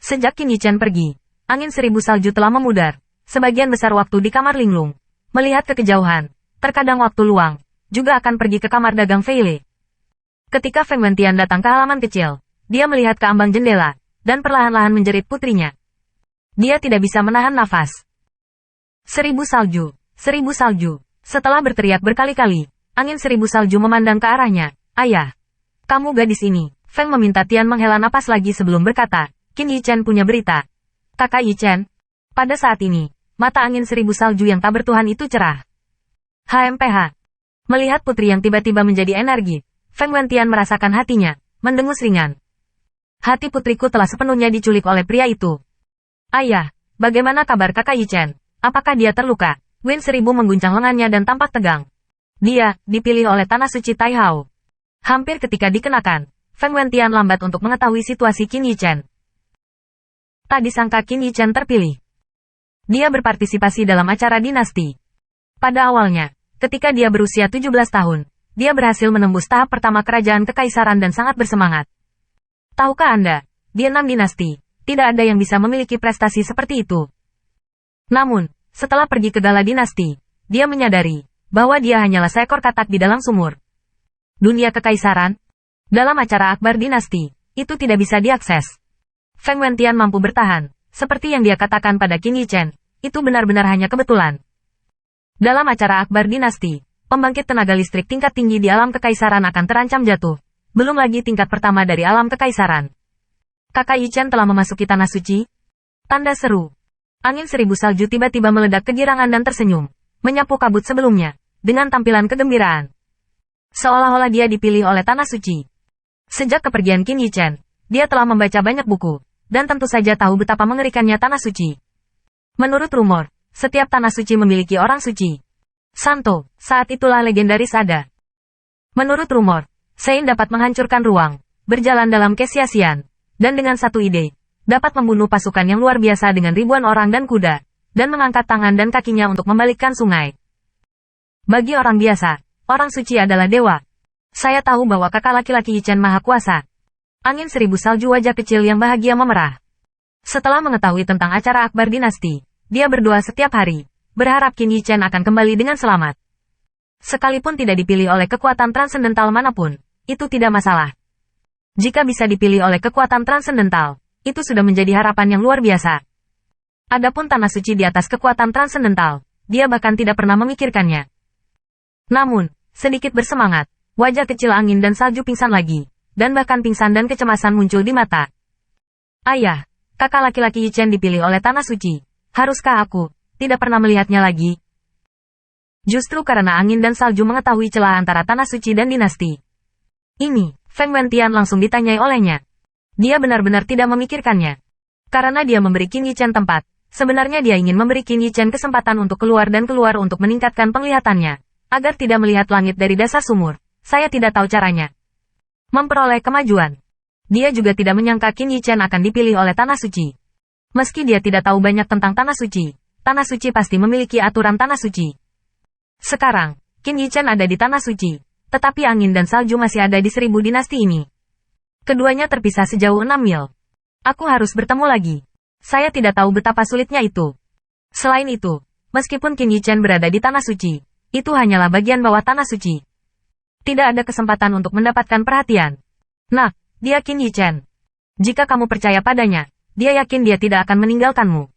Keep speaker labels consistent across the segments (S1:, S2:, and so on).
S1: Sejak Qin Yichen pergi, angin 1000 salju telah memudar. Sebagian besar waktu di kamar linglung. Melihat ke kejauhan, terkadang waktu luang, juga akan pergi ke kamar dagang Feile. Ketika Feng Wentian datang ke halaman kecil, dia melihat ke ambang jendela, dan perlahan-lahan menjerit putrinya. Dia tidak bisa menahan nafas. 1000 salju, 1000 salju. Setelah berteriak berkali-kali, angin 1000 salju memandang ke arahnya. Ayah, kamu gadis ini. Feng meminta Tian menghela napas lagi sebelum berkata, Qin Yichen punya berita. Kakak Yichen. Pada saat ini, mata angin 1000 salju yang tak bertuhan itu cerah. HMPH. Melihat putri yang tiba-tiba menjadi energi, Feng Wentian merasakan hatinya, mendengus ringan. Hati putriku telah sepenuhnya diculik oleh pria itu. Ayah, bagaimana kabar kakak Yichen? Apakah dia terluka? Wen 1000 mengguncang lengannya dan tampak tegang. Dia, dipilih oleh Tanah Suci Taihao. Hampir ketika dikenakan, Feng Wentian lambat untuk mengetahui situasi Qin Yichen. Tak disangka Qin Yichen terpilih. Dia berpartisipasi dalam acara dinasti. Pada awalnya, ketika dia berusia 17 tahun, dia berhasil menembus tahap pertama kerajaan kekaisaran dan sangat bersemangat. Tahukah Anda, di 6 dinasti, tidak ada yang bisa memiliki prestasi seperti itu. Namun, setelah pergi ke gala dinasti, dia menyadari bahwa dia hanyalah seekor katak di dalam sumur. Dunia kekaisaran, dalam acara akbar dinasti, itu tidak bisa diakses. Feng Wentian mampu bertahan, seperti yang dia katakan pada Qin Yichen, itu benar-benar hanya kebetulan. Dalam acara akbar dinasti, pembangkit tenaga listrik tingkat tinggi di alam kekaisaran akan terancam jatuh. Belum lagi tingkat pertama dari alam kekaisaran. Kakak Yichen telah memasuki tanah suci. Tanda seru. Angin 1000 salju tiba-tiba meledak kegirangan dan tersenyum, menyapu kabut sebelumnya, dengan tampilan kegembiraan. Seolah-olah dia dipilih oleh tanah suci. Sejak kepergian Qin Yichen, dia telah membaca banyak buku, dan tentu saja tahu betapa mengerikannya tanah suci. Menurut rumor, setiap tanah suci memiliki orang suci. Santo, saat itulah legendaris ada. Menurut rumor, Sein dapat menghancurkan ruang, berjalan dalam kesia-sian, dan dengan satu ide, dapat membunuh pasukan yang luar biasa dengan ribuan orang dan kuda, dan mengangkat tangan dan kakinya untuk membalikkan sungai. Bagi orang biasa, orang suci adalah dewa. Saya tahu bahwa kakak laki-laki Yichen maha kuasa. Angin 1000 salju wajah kecil yang bahagia memerah. Setelah mengetahui tentang acara akbar dinasti, dia berdoa setiap hari, berharap Qin Yichen akan kembali dengan selamat. Sekalipun tidak dipilih oleh kekuatan transendental manapun, itu tidak masalah. Jika bisa dipilih oleh kekuatan transendental, itu sudah menjadi harapan yang luar biasa. Adapun tanah suci di atas kekuatan transendental, dia bahkan tidak pernah memikirkannya. Namun, sedikit bersemangat, wajah kecil angin dan salju pingsan lagi, dan bahkan pingsan dan kecemasan muncul di mata. Ayah, kakak laki-laki Yichen dipilih oleh tanah suci. Haruskah aku tidak pernah melihatnya lagi? Justru karena angin dan salju mengetahui celah antara tanah suci dan dinasti. Ini, Feng Wentian langsung ditanyai olehnya. Dia benar-benar tidak memikirkannya. Karena dia memberi Qin Yichen tempat, sebenarnya dia ingin memberi Qin Yichen kesempatan untuk keluar untuk meningkatkan penglihatannya, agar tidak melihat langit dari dasar sumur. Saya tidak tahu caranya. Memperoleh kemajuan. Dia juga tidak menyangka Qin Yichen akan dipilih oleh tanah suci. Meski dia tidak tahu banyak tentang tanah suci pasti memiliki aturan tanah suci. Sekarang, Qin Yichen ada di tanah suci, tetapi angin dan salju masih ada di 1000 dinasti ini. Keduanya terpisah sejauh 6 mil. Aku harus bertemu lagi. Saya tidak tahu betapa sulitnya itu. Selain itu, meskipun Qin Yichen berada di tanah suci, itu hanyalah bagian bawah tanah suci. Tidak ada kesempatan untuk mendapatkan perhatian. Nah, dia Qin Yichen. Jika kamu percaya padanya, dia yakin dia tidak akan meninggalkanmu.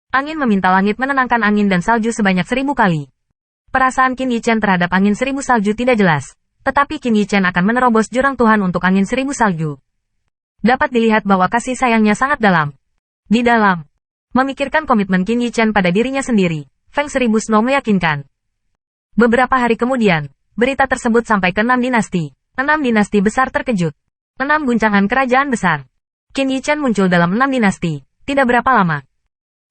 S1: Angin meminta langit menenangkan angin dan salju sebanyak 1000 kali. Perasaan Qin Yichen terhadap angin 1000 salju tidak jelas, tetapi Qin Yichen akan menerobos jurang Tuhan untuk angin 1000 salju. Dapat dilihat bahwa kasih sayangnya sangat dalam. Di dalam memikirkan komitmen Qin Yichen pada dirinya sendiri, Feng 1000 Snow meyakinkan. Beberapa hari kemudian, berita tersebut sampai ke 6 dinasti. 6 dinasti besar terkejut. 6 guncangan kerajaan besar. Qin Yichen muncul dalam 6 dinasti, tidak berapa lama.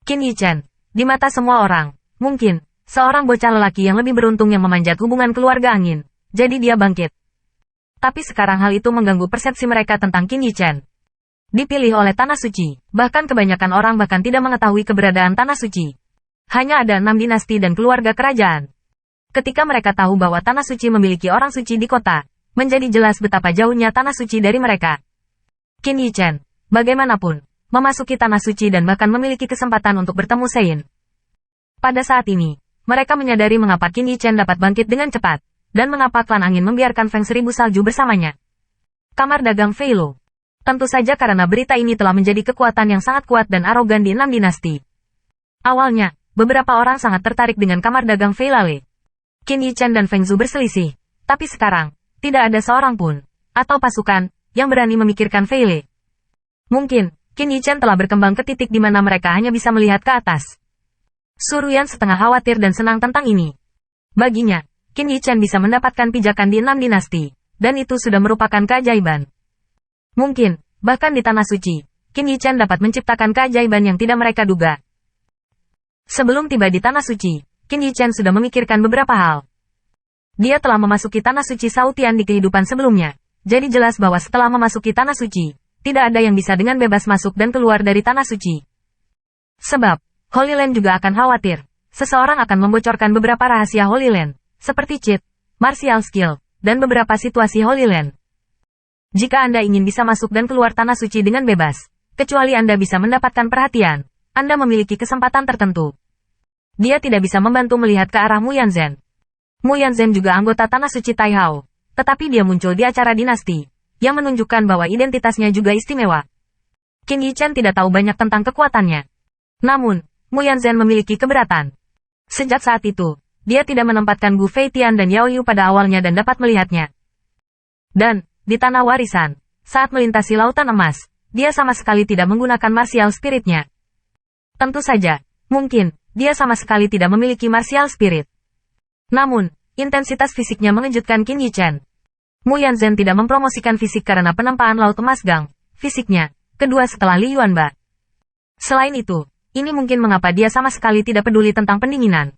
S1: Qin Yichen, di mata semua orang, mungkin seorang bocah lelaki yang lebih beruntung yang memanjat hubungan keluarga angin, jadi dia bangkit. Tapi sekarang hal itu mengganggu persepsi mereka tentang Qin Yichen. Dipilih oleh Tanah Suci, bahkan kebanyakan orang bahkan tidak mengetahui keberadaan Tanah Suci. Hanya ada 6 dinasti dan keluarga kerajaan. Ketika mereka tahu bahwa Tanah Suci memiliki orang suci di kota, menjadi jelas betapa jauhnya Tanah Suci dari mereka. Qin Yichen, bagaimanapun, memasuki tanah suci dan bahkan memiliki kesempatan untuk bertemu Sein. Pada saat ini, mereka menyadari mengapa Qin Yichen dapat bangkit dengan cepat, dan mengapa klan angin membiarkan Feng Seribu Salju bersamanya. Kamar dagang Fei Lu. Tentu saja karena berita ini telah menjadi kekuatan yang sangat kuat dan arogan di 6 dinasti. Awalnya, beberapa orang sangat tertarik dengan kamar dagang Fei Lale. Qin Yichen dan Feng Zhu berselisih, tapi sekarang, tidak ada seorang pun, atau pasukan, yang berani memikirkan Fei Le. Mungkin, Qin Yichen telah berkembang ke titik di mana mereka hanya bisa melihat ke atas. Su Ruyan setengah khawatir dan senang tentang ini. Baginya, Qin Yichen bisa mendapatkan pijakan di 6 dinasti, dan itu sudah merupakan keajaiban. Mungkin, bahkan di Tanah Suci, Qin Yichen dapat menciptakan keajaiban yang tidak mereka duga. Sebelum tiba di Tanah Suci, Qin Yichen sudah memikirkan beberapa hal. Dia telah memasuki Tanah Suci Sautian di kehidupan sebelumnya, jadi jelas bahwa setelah memasuki Tanah Suci, tidak ada yang bisa dengan bebas masuk dan keluar dari Tanah Suci. Sebab, Holy Land juga akan khawatir. Seseorang akan membocorkan beberapa rahasia Holy Land, seperti cheat, martial skill, dan beberapa situasi Holy Land. Jika Anda ingin bisa masuk dan keluar Tanah Suci dengan bebas, kecuali Anda bisa mendapatkan perhatian, Anda memiliki kesempatan tertentu. Dia tidak bisa membantu melihat ke arah Mu Yanzhen. Mu Yanzhen juga anggota Tanah Suci Taihao, tetapi dia muncul di acara dinasti, yang menunjukkan bahwa identitasnya juga istimewa. Qin Yichen tidak tahu banyak tentang kekuatannya. Namun, Mu Yanzhen memiliki keberatan. Sejak saat itu, dia tidak menempatkan Gu Feitian dan Yao Yu pada awalnya dan dapat melihatnya. Dan, di Tanah Warisan, saat melintasi Lautan Emas, dia sama sekali tidak menggunakan martial spiritnya. Tentu saja, mungkin, dia sama sekali tidak memiliki martial spirit. Namun, intensitas fisiknya mengejutkan Qin Yichen. Mu Yanzhen tidak mempromosikan fisik karena penempaan Laut Emas Gang, fisiknya, kedua setelah Li Yuanba. Selain itu, ini mungkin mengapa dia sama sekali tidak peduli tentang pendinginan.